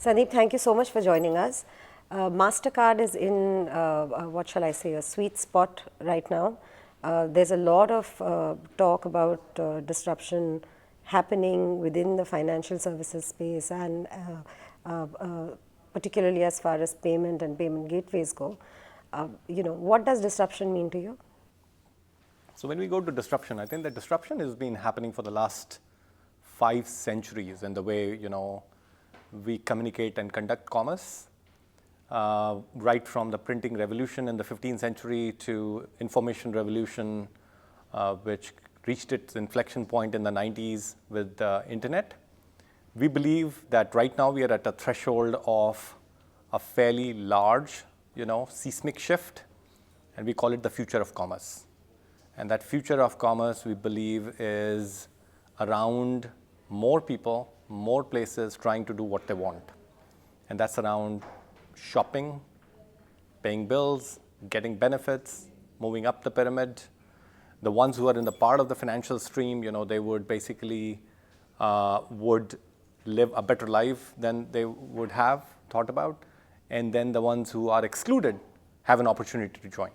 Sandeep, thank you so much for joining us. MasterCard is in, what shall I say, a sweet spot right now. There's a lot of talk about disruption happening within the financial services space and particularly as far as payment and payment gateways go. What does disruption mean to you? So when we go to disruption, I think that disruption has been happening for the last 5 centuries in the way, we communicate and conduct commerce, right from the printing revolution in the 15th century to information revolution, which reached its inflection point in the 90s with the internet. We believe that right now we are at a threshold of a fairly large, seismic shift, and we call it the future of commerce. And that future of commerce, we believe, is around more people, more places trying to do what they want. And that's around shopping, paying bills, getting benefits, moving up the pyramid. The ones who are in the part of the financial stream, they would basically would live a better life than they would have thought about. And then the ones who are excluded have an opportunity to join,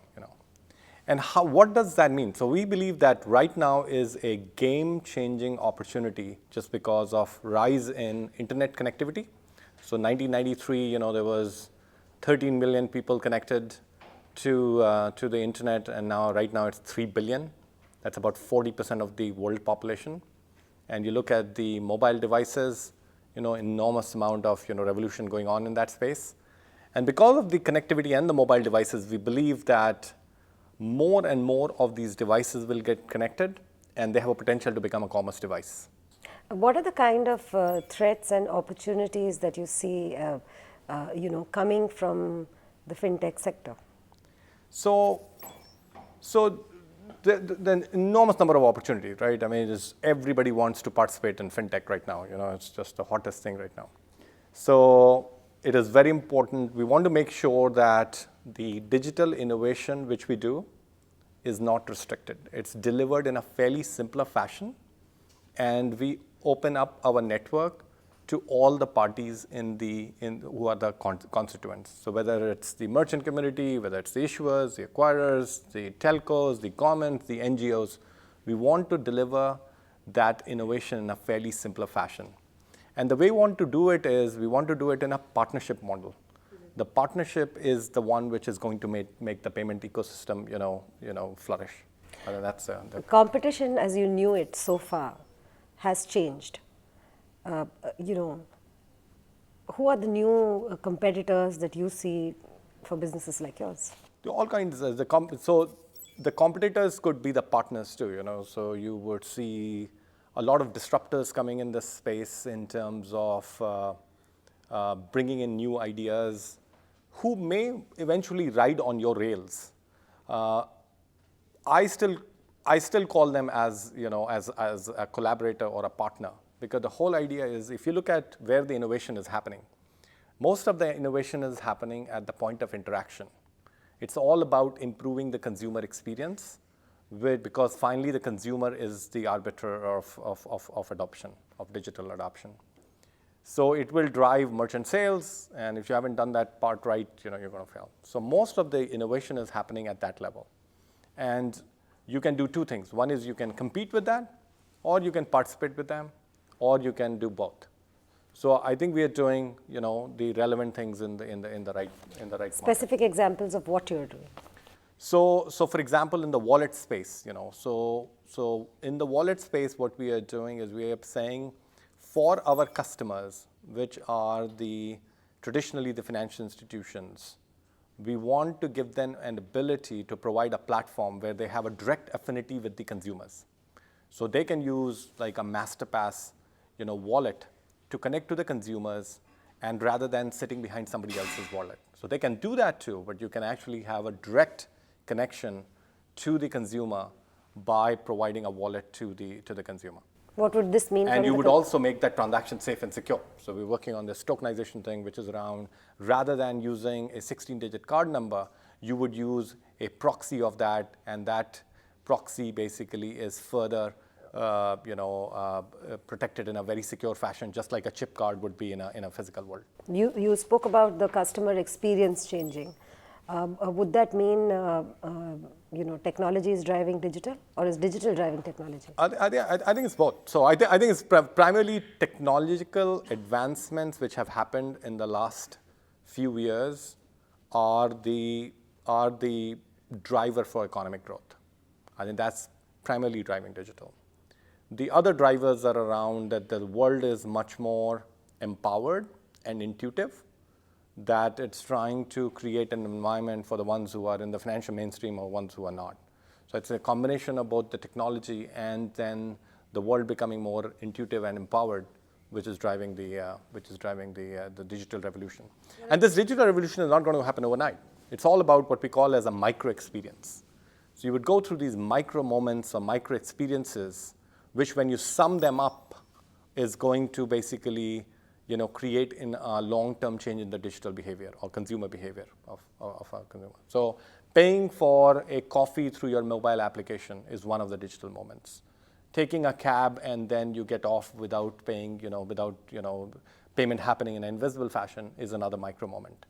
And what does that mean? So we believe that right now is a game-changing opportunity just because of rise in internet connectivity. So 1993, there was 13 million people connected to the internet, and right now it's 3 billion. That's about 40% of the world population. And you look at the mobile devices, enormous amount of revolution going on in that space. And because of the connectivity and the mobile devices, we believe that more and more of these devices will get connected, and they have a potential to become a commerce device. What are the kind of threats and opportunities that you see, coming from the fintech sector? So the enormous number of opportunities, right? I mean, everybody wants to participate in fintech right now. It's just the hottest thing right now. So it is very important. We want to make sure that the digital innovation which we do is not restricted. It's delivered in a fairly simpler fashion, and we open up our network to all the parties who are the constituents. So whether it's the merchant community, whether it's the issuers, the acquirers, the telcos, the governments, the NGOs, we want to deliver that innovation in a fairly simpler fashion. And the way we want to do it is we want to do it in a partnership model. The partnership is the one which is going to make the payment ecosystem, flourish. That's the competition, as you knew it so far, has changed. Who are the new competitors that you see for businesses like yours? All kinds. So the competitors could be the partners too. So you would see a lot of disruptors coming in this space in terms of bringing in new ideas who may eventually ride on your rails. I still call them as a collaborator or a partner, because the whole idea is, if you look at where the innovation is happening, most of the innovation is happening at the point of interaction. It's all about improving the consumer experience, because finally the consumer is the arbiter of adoption, of digital adoption. So it will drive merchant sales, and if you haven't done that part right, you're going to fail. So most of the innovation is happening at that level. And you can do 2 things. One is you can compete with that, or you can participate with them, or you can do both. So I think we are doing, the relevant things in the right Specific market. examples of what you're doing. So for example, in the wallet space, so in the wallet space, what we are doing is we are saying, for our customers, which are traditionally the financial institutions, we want to give them an ability to provide a platform where they have a direct affinity with the consumers. So they can use like a MasterPass, wallet to connect to the consumers, and rather than sitting behind somebody else's wallet. So they can do that too, but you can actually have a direct connection to the consumer by providing a wallet to the consumer. What would this mean? And you would also make that transaction safe and secure. So we're working on this tokenization thing, which is around, rather than using a 16-digit card number, you would use a proxy of that, and that proxy basically is further protected in a very secure fashion, just like a chip card would be in a physical world. You spoke about the customer experience changing. Would that mean technology is driving digital, or is digital driving technology? I think it's both. So I think it's primarily technological advancements which have happened in the last few years are the driver for economic growth. I think that's primarily driving digital. The other drivers are around that the world is much more empowered and intuitive, that it's trying to create an environment for the ones who are in the financial mainstream or ones who are not. So it's a combination of both the technology and then the world becoming more intuitive and empowered, which is driving the digital revolution. And this digital revolution is not going to happen overnight. It's all about what we call as a micro experience. So you would go through these micro moments or micro experiences, which when you sum them up is going to basically create in a long-term change in the digital behavior or consumer behavior of our consumer. So paying for a coffee through your mobile application is one of the digital moments. Taking a cab and then you get off without paying, payment happening in an invisible fashion is another micro moment.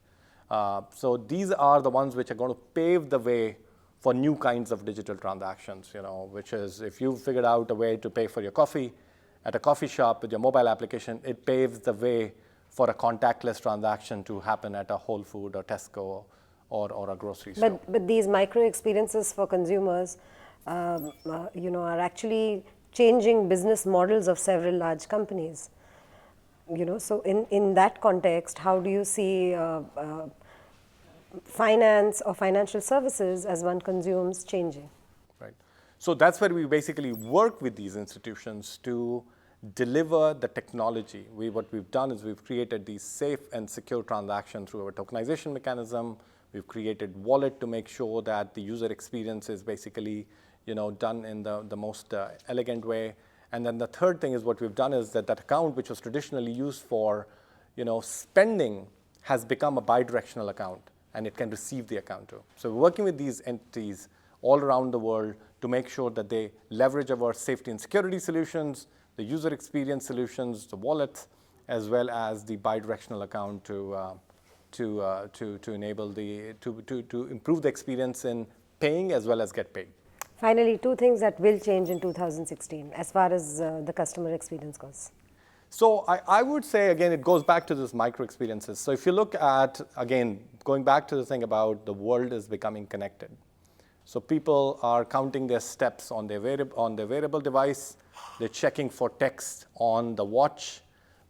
So these are the ones which are going to pave the way for new kinds of digital transactions, which is if you figured out a way to pay for your coffee at a coffee shop with your mobile application, it paves the way for a contactless transaction to happen at a Whole Food or Tesco or a grocery store. But these micro experiences for consumers, are actually changing business models of several large companies. So in that context, how do you see finance or financial services as one consumes changing? Right. So that's where we basically work with these institutions to deliver the technology. What we've done is we've created these safe and secure transactions through our tokenization mechanism. We've created wallet to make sure that the user experience is basically done in the most elegant way. And then the third thing is what we've done is that account, which was traditionally used for spending, has become a bidirectional account, and it can receive the account too. So we're working with these entities all around the world to make sure that they leverage our safety and security solutions, the user experience solutions, the wallets, as well as the bidirectional account to enable to improve the experience in paying as well as get paid. Finally, two things that will change in 2016 as far as the customer experience goes. So I would say, again, it goes back to this micro experiences. So if you look at, again, going back to the thing about the world is becoming connected. So people are counting their steps on their wearable device. They're checking for text on the watch.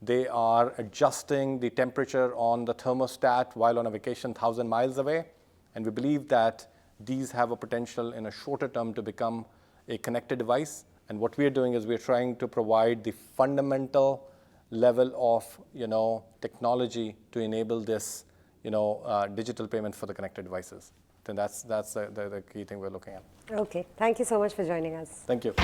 They are adjusting the temperature on the thermostat while on a vacation 1,000 miles away. And we believe that these have a potential in a shorter term to become a connected device. And what we're doing is we're trying to provide the fundamental level of technology to enable this digital payment for the connected devices. Then that's the key thing we're looking at. Okay. Thank you so much for joining us. Thank you.